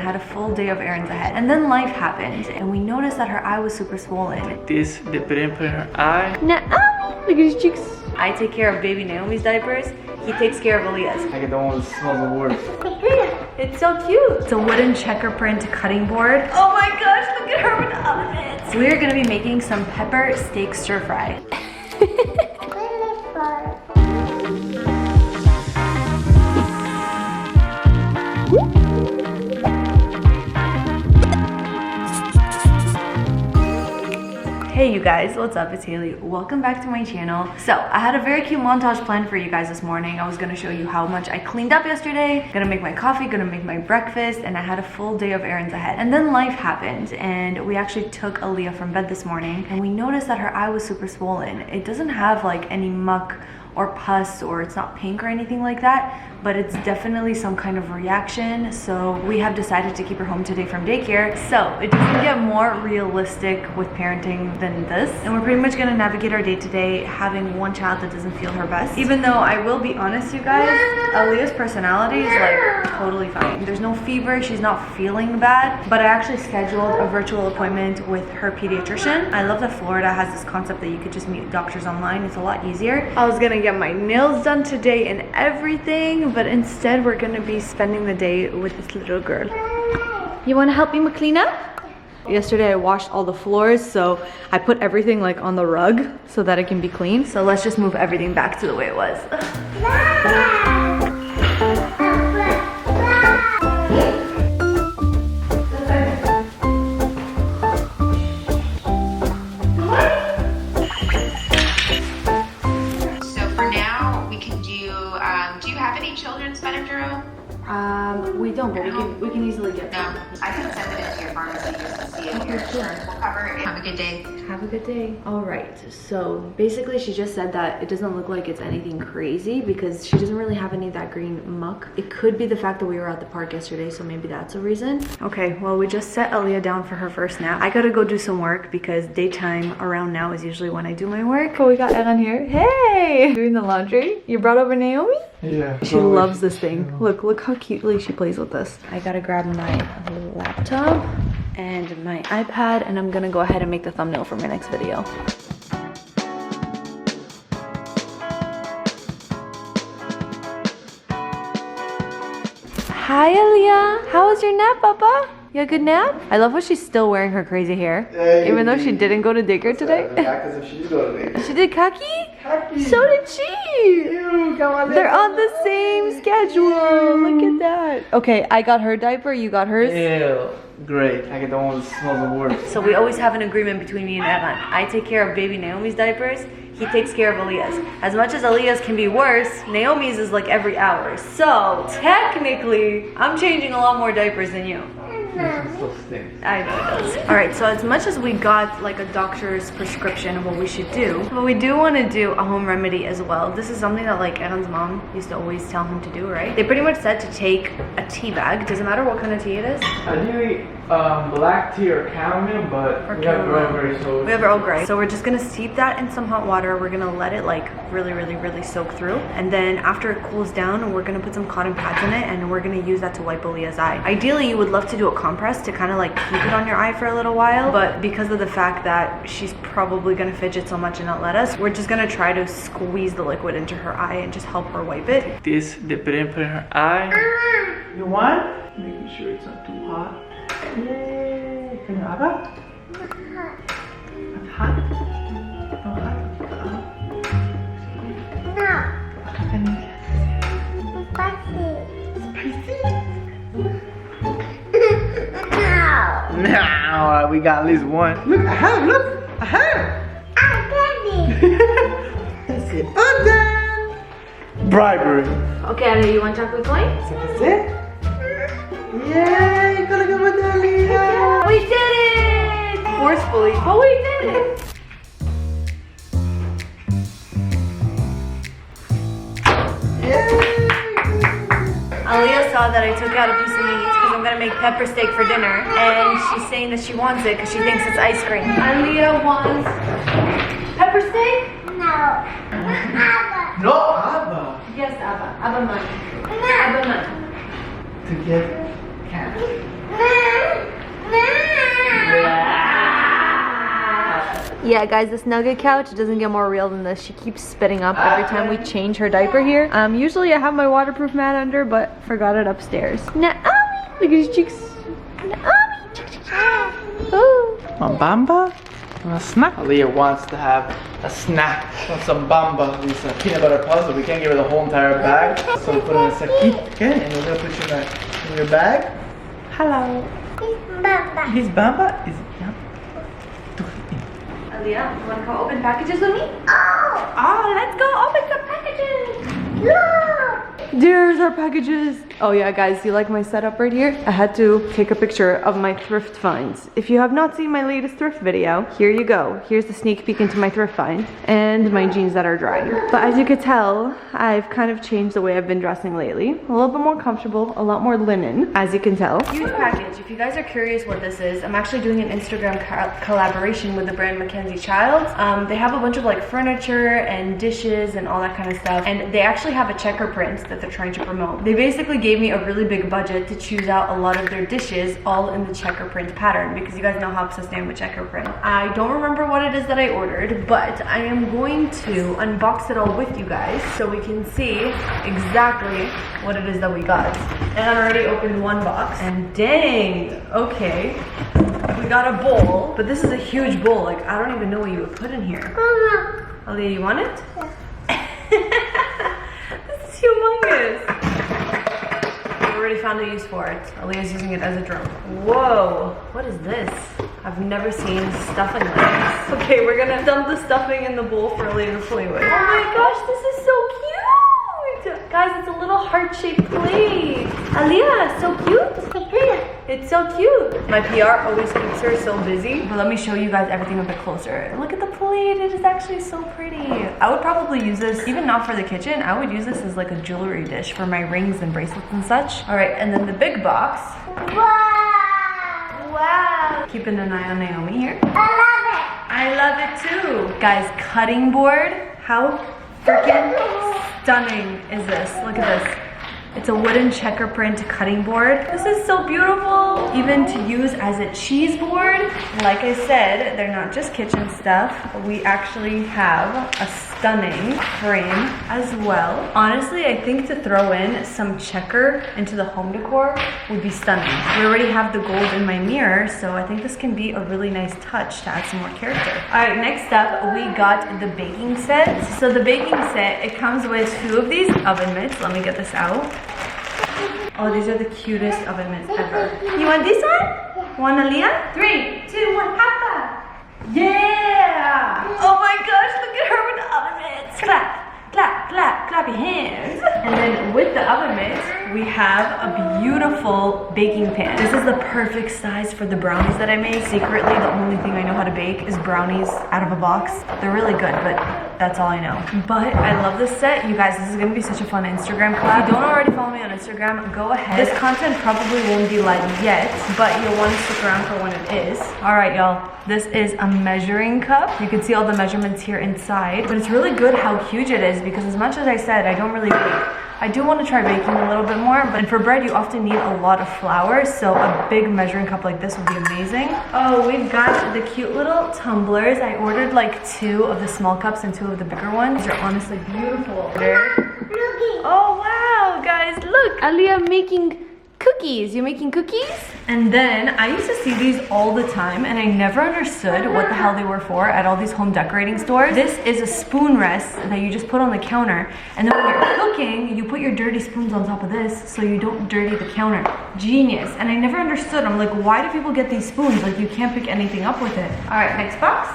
had a full day of errands ahead. And then life happened, and we noticed that her eye was super swollen. This, they put in her eye. Look at his cheeks. I take care of baby Naomi's diapers. He takes care of Aaliyah's. I get the one that smells the worst. It's so cute. It's a wooden checker print cutting board. Oh my gosh, look at her with the oven mitts. We're gonna be making some pepper steak stir fry. Hey you guys, what's up? It's Haley. Welcome back to my channel. So I had a very cute montage planned for you guys this morning. I was gonna show you how much I cleaned up yesterday, gonna make my coffee, gonna make my breakfast, and I had a full day of errands ahead. And then life happened, and we actually took Aaliyah from bed this morning, and we noticed that her eye was super swollen. It doesn't have like any muck or pus, or it's not pink or anything like that, but it's definitely some kind of reaction. So we have decided to keep her home today from daycare. So it doesn't get more realistic with parenting than this. And we're pretty much gonna navigate our day today having one child that doesn't feel her best. Even though I will be honest, you guys, Aaliyah's personality is like totally fine. There's no fever, she's not feeling bad, but I actually scheduled a virtual appointment with her pediatrician. I love that Florida has this concept that you could just meet doctors online. It's a lot easier. I was gonna get my nails done today and everything, but instead we're gonna be spending the day with this little girl. You wanna help me clean up? Yesterday I washed all the floors, so I put everything like on the rug so that it can be clean. So let's just move everything back to the way it was. We don't, but we can easily get them. I can send it into your pharmacy just to see if your insurance will cover it. Have a good day. Have a good day. All right, so basically she just said that it doesn't look like it's anything crazy because she doesn't really have any of that green muck. It could be the fact that we were at the park yesterday, so maybe that's a reason. Okay, well, we just set Aaliyah down for her first nap. I gotta go do some work because daytime around now is usually when I do my work. But we got Erin here. Hey! Doing the laundry. You brought over Naomi? Yeah. She loves this thing. Look how cutely she plays with this. I gotta grab my laptop and my iPad, and I'm gonna go ahead and make the thumbnail for my next video. Hi Aaliyah, how was your nap, Papa? You had a good nap? I love how she's still wearing her crazy hair, even though she didn't go to daycare today. She did kaki? So did she. Ew, they're on the same schedule. Look at that. Okay, I got her diaper, you got hers. Ew, great. I get the one that smells the worst. So we always have an agreement between me and Evan. I take care of baby Naomi's diapers. He takes care of Aaliyah's. As much as Aaliyah's can be worse, Naomi's is like every hour. So technically, I'm changing a lot more diapers than you. It still stinks. I know it does. All right, so as much as we got like a doctor's prescription of what we should do, but we do want to do a home remedy as well. This is something that like Aaron's mom used to always tell him to do, right? They pretty much said to take a tea bag. Doesn't matter what kind of tea it is. Ideally, black tea or chamomile, but we have Earl Grey, so... We have Earl Grey. So we're just gonna steep that in some hot water. We're gonna let it like really soak through. And then after it cools down, we're gonna put some cotton pads in it and we're gonna use that to wipe Aaliyah's eye. Ideally, you would love to do a compress to kind of like keep it on your eye for a little while, but because of the fact that she's probably gonna fidget so much and not let us, we're just gonna try to squeeze the liquid into her eye and just help her wipe it. This, they put in her eye. You want? Making sure it's not too hot. Yay! Can you have it? It's hot. Now we got at least one. Look, I have, look, I have. That's it. I'm done. Bribery. Okay, Aaliyah, you want chocolate coin? That's it. Yay! Gotta go with Aaliyah. We did it! Forcefully, but we did it. Aaliyah saw that I took out a piece of meat because I'm gonna make pepper steak for dinner, and she's saying that she wants it because she thinks it's ice cream. Aaliyah wants pepper steak? No. Abba. No, Abba. Yes, Abba. Abba money. Abba money. Together. Can't. No. Yeah, guys, this nugget couch doesn't get more real than this. She keeps spitting up every time we change her diaper here. Usually I have my waterproof mat under, but forgot it upstairs. Naomi! Look at his cheeks. Naomi! Ooh. Bamba? A snack? Leah wants to have a snack. Wants some bamba. These peanut butter puzzle. We can't give her the whole entire bag. So we put in a sakit, okay? And we're gonna put you in your bag. Hello. He's bamba? Is it? Aaliyah, you wanna come open packages with me? Oh, let's go open some packages! Yeah! There's our packages! Oh yeah, guys, you like my setup right here? I had to take a picture of my thrift finds. If you have not seen my latest thrift video, here you go. Here's the sneak peek into my thrift find and my jeans that are drying. But as you could tell, I've kind of changed the way I've been dressing lately. A little bit more comfortable, a lot more linen, as you can tell. Huge package. If you guys are curious what this is, I'm actually doing an Instagram collaboration with the brand McKenzie Child. They have a bunch of like furniture and dishes and all that kind of stuff. And they actually have a checker print that they're trying to promote. They basically gave me a really big budget to choose out a lot of their dishes all in the checker print pattern, because you guys know how obsessed I am with checker print. I don't remember what it is that I ordered, but I am going to unbox it all with you guys so we can see exactly what it is that we got. And I've already opened one box, and dang, okay. We got a bowl, but this is a huge bowl. Like, I don't even know what you would put in here. Aaliyah, you want it? This is humongous. I already found a use for it. Aaliyah's using it as a drum. Whoa, what is this? I've never seen stuffing like this. Okay, we're gonna dump the stuffing in the bowl for Aaliyah to play with. Oh my gosh, this is so cute! Guys, it's a little heart-shaped plate. Aaliyah, so cute. It's so cute. My PR always keeps her so busy. But let me show you guys everything a bit closer. Look at the plate. It is actually so pretty. I would probably use this, even not for the kitchen, I would use this as like a jewelry dish for my rings and bracelets and such. All right, and then the big box. Wow. Wow. Keeping an eye on Naomi here. I love it too. Guys, cutting board. How freaking stunning is this? Look at this. It's a wooden checker print cutting board. This is so beautiful. Even to use as a cheese board. Like I said, they're not just kitchen stuff. We actually have a stunning frame as well. Honestly, I think to throw in some checker into the home decor would be stunning. We already have the gold in my mirror, so I think this can be a really nice touch to add some more character. All right, next up, we got the baking set. So the baking set, it comes with 2 of these oven mitts. Let me get this out. Oh, these are the cutest oven mitts ever. You want this one? Want Aaliyah? 3, 2, 1, high five. Yeah! Oh my gosh, look at her with the oven mitts. Clap, clap, clap, clap your hands. And then with the oven mitts, we have a beautiful baking pan. This is the perfect size for the brownies that I made. Secretly, the only thing I know how to bake is brownies out of a box. They're really good, but that's all I know. But I love this set. You guys, this is gonna be such a fun Instagram collab. If you don't already follow me on Instagram, go ahead. This content probably won't be live yet, but you'll want to stick around for when it is. All right, y'all. This is a measuring cup. You can see all the measurements here inside, but it's really good how huge it is, because as much as I said, I don't really bake. I do want to try baking a little bit more, but for bread, you often need a lot of flour, so a big measuring cup like this would be amazing. Oh, we've got the cute little tumblers. I ordered like 2 of the small cups and 2 of the bigger ones. These are honestly beautiful. Oh, wow, guys, look. Aaliyah making cookies. You're making cookies? And then I used to see these all the time, and I never understood what the hell they were for at all these home decorating stores. This is a spoon rest that you just put on the counter, and then when you're cooking, you put your dirty spoons on top of this so you don't dirty the counter. Genius. And I never understood. I'm like, why do people get these spoons? Like, you can't pick anything up with it. All right, next box.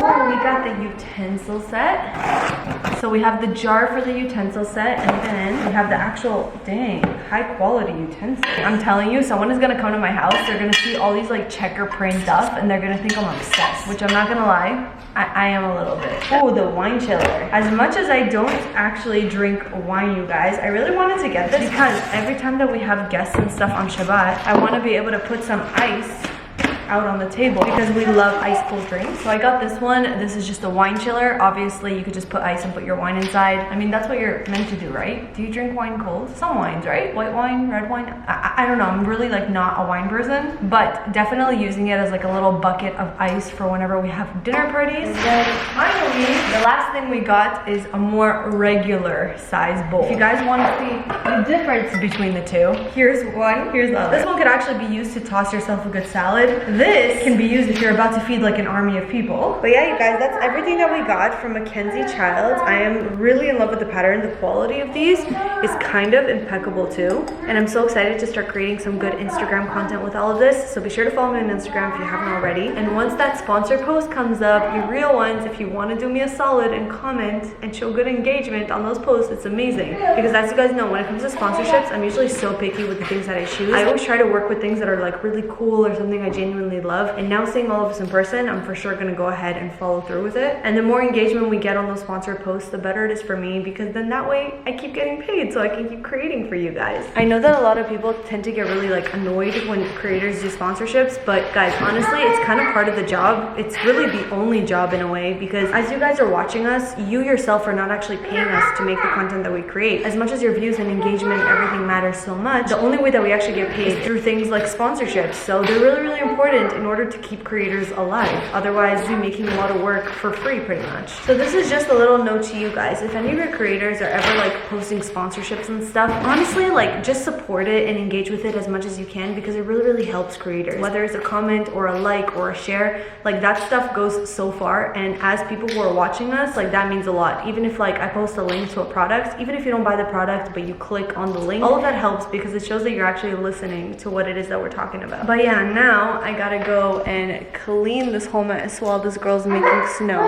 Oh, we got the utensil set. So we have the jar for the utensil set, and then we have the actual, dang, high quality utensil. I'm telling you, someone is gonna come to my house, they're gonna see all these like checker print stuff, and they're gonna think I'm obsessed, which I'm not gonna lie, I am a little bit. Oh, the wine chiller. As much as I don't actually drink wine, you guys, I really wanted to get this because every time that we have guests and stuff on Shabbat, I wanna be able to put some ice out on the table because we love ice cold drinks. So I got this one. This is just a wine chiller. Obviously, you could just put ice and put your wine inside. I mean, that's what you're meant to do, right? Do you drink wine cold? Some wines, right? White wine, red wine? I don't know. I'm really like not a wine person, but definitely using it as like a little bucket of ice for whenever we have dinner parties. And then finally, the last thing we got is a more regular size bowl. If you guys want to see the difference between the two, here's one, here's the other. This one could actually be used to toss yourself a good salad. This can be used if you're about to feed like an army of people. But yeah, you guys, that's everything that we got from McKenzie Child. I am really in love with the pattern. The quality of these is kind of impeccable too. And I'm so excited to start creating some good Instagram content with all of this. So be sure to follow me on Instagram if you haven't already. And once that sponsor post comes up, you real ones, if you want to do me a solid and comment and show good engagement on those posts, it's amazing. Because as you guys know, when it comes to sponsorships, I'm usually so picky with the things that I choose. I always try to work with things that are like really cool or something I genuinely love. And now seeing all of this in person, I'm for sure gonna go ahead and follow through with it. And the more engagement we get on those sponsored posts, the better it is for me, because then that way I keep getting paid so I can keep creating for you guys. I know that a lot of people tend to get really like annoyed when creators do sponsorships, but guys, honestly, it's kind of part of the job. It's really the only job in a way, because as you guys are watching us, you yourself are not actually paying us to make the content that we create. As much as your views and engagement and everything matters so much, the only way that we actually get paid is through things like sponsorships. So they're really, really important in order to keep creators alive. Otherwise, you're making a lot of work for free pretty much. So this is just a little note to you guys. If any of your creators are ever like posting sponsorships and stuff, honestly, like just support it and engage with it as much as you can, because it really, really helps creators. Whether it's a comment or a like or a share, like that stuff goes so far. And as people who are watching us, like that means a lot. Even if like I post a link to a product, even if you don't buy the product, but you click on the link, all of that helps because it shows that you're actually listening to what it is that we're talking about. But yeah, now I gotta go and clean this whole mess while this girl's making snow.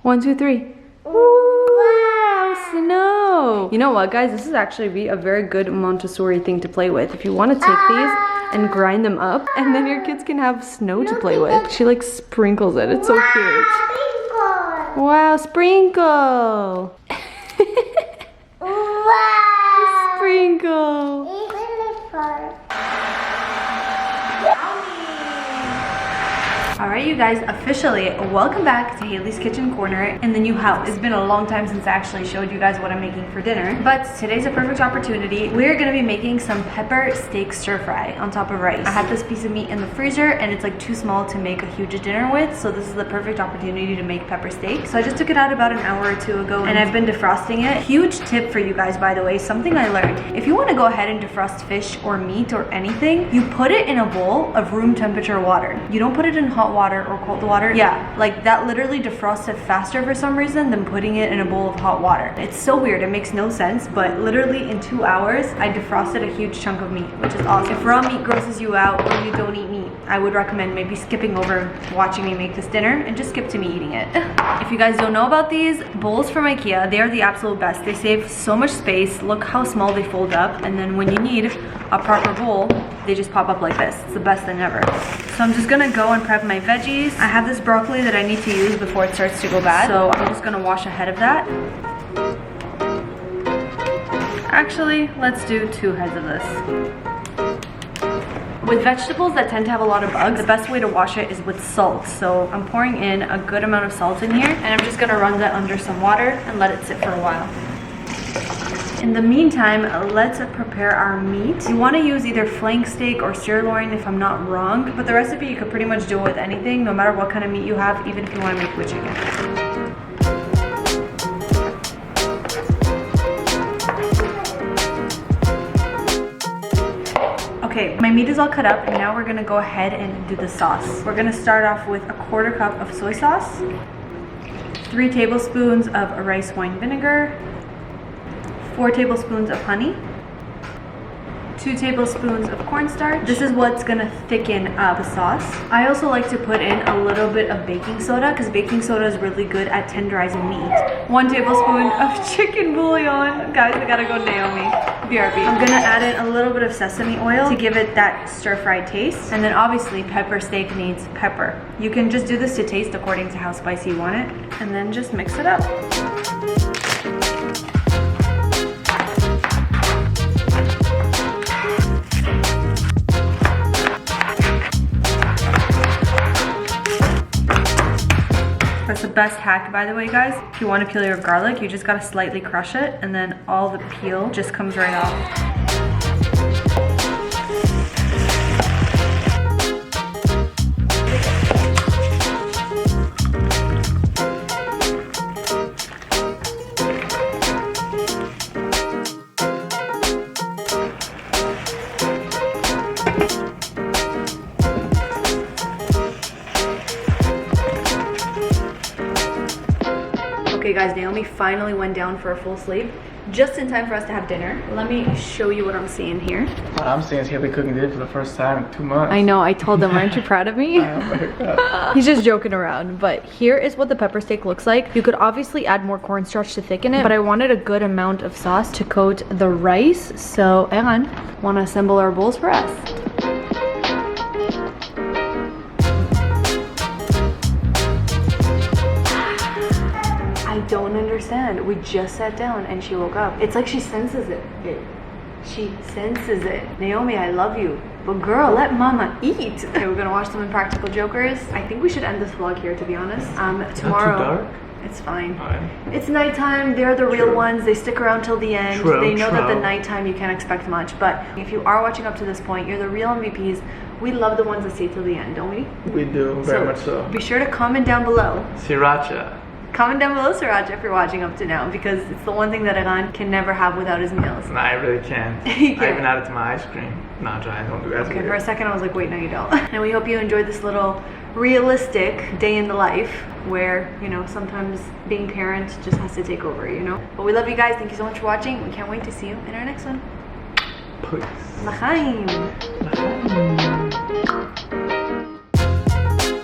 One, two, three. Wow, snow! You know what, guys? This is actually be a very good Montessori thing to play with. If you want to take these and grind them up, and then your kids can have snow to play with. She like sprinkles it. It's so cute. Wow, sprinkle! Wow! Sprinkle! Alright, you guys, officially welcome back to Haley's Kitchen Corner in the new house. It's been a long time since I actually showed you guys what I'm making for dinner, but today's a perfect opportunity. We're gonna be making some pepper steak stir fry on top of rice. I had this piece of meat in the freezer and it's like too small to make a huge dinner with, so this is the perfect opportunity to make pepper steak. So I just took it out about an hour or two ago and I've been defrosting it. Huge tip for you guys, by the way, something I learned. If you want to go ahead and defrost fish or meat or anything, you put it in a bowl of room temperature water. You don't put it in hot water or cold water. Yeah, like that literally defrosts it faster for some reason than putting it in a bowl of hot water. It's so weird, it makes no sense, but literally in 2 hours I defrosted a huge chunk of meat, which is awesome. If raw meat grosses you out or you don't eat meat, I would recommend maybe skipping over watching me make this dinner and just skip to me eating it. If you guys don't know about these bowls from IKEA, they are the absolute best. They save so much space. Look how small they fold up, and then when you need a proper bowl, they just pop up like this. It's the best thing ever. So I'm just gonna go and prep my veggies. I have this broccoli that I need to use before it starts to go bad, so I'm just gonna wash ahead of that. Actually, let's do 2 heads of this. With vegetables that tend to have a lot of bugs, the best way to wash it is with salt. So I'm pouring in a good amount of salt in here, and I'm just gonna run that under some water and let it sit for a while. In the meantime, let's prepare our meat. You want to use either flank steak or sirloin if I'm not wrong, but the recipe you could pretty much do with anything, no matter what kind of meat you have, even if you want to make with chicken. Okay, my meat is all cut up, and now we're gonna go ahead and do the sauce. We're gonna start off with a 1/4 cup of soy sauce, 3 tablespoons of rice wine vinegar, 4 tablespoons of honey, 2 tablespoons of cornstarch. This is what's gonna thicken the sauce. I also like to put in a little bit of baking soda because baking soda is really good at tenderizing meat. 1 tablespoon of chicken bouillon. Guys, I gotta go Naomi. BRB. I'm gonna add in a little bit of sesame oil to give it that stir-fried taste. And then obviously pepper steak needs pepper. You can just do this to taste according to how spicy you want it. And then just mix it up. That's the best hack, by the way, guys. If you want to peel your garlic, you just gotta slightly crush it, and then all the peel just comes right off. Okay guys, Naomi finally went down for a full sleep, just in time for us to have dinner. Let me show you what I'm seeing here. What I'm seeing is he'll be cooking dinner for the first time in 2 months. I know, I told them, aren't you proud of me? I am very proud. He's just joking around, but here is what the pepper steak looks like. You could obviously add more cornstarch to thicken it, but I wanted a good amount of sauce to coat the rice. So, Eran, wanna assemble our bowls for us? I don't understand. We just sat down and she woke up. It's like she senses it. She senses it. Naomi, I love you. But girl, let mama eat. Okay, we're gonna watch some Impractical Jokers. I think we should end this vlog here, to be honest. Tomorrow. Not too dark? It's fine. Fine. It's nighttime. They're the real ones. They stick around till the end. True, they know that the true. nighttime you can't expect much. But if you are watching up to this point, you're the real MVPs. We love the ones that stay till the end, don't we? We do, very much so. Be sure to comment down below. Sriracha. Comment down below, Sriracha, if you're watching up to now, because it's the one thing that Eran can never have without his meals. No, I really can't. He can't. I even add it to my ice cream. No, I don't do that. Okay, for a second I was like, wait, no you don't. And we hope you enjoyed this little realistic day in the life where, you know, sometimes being parent just has to take over, you know? But we love you guys. Thank you so much for watching. We can't wait to see you in our next one. Peace. L'chaim. L'chaim.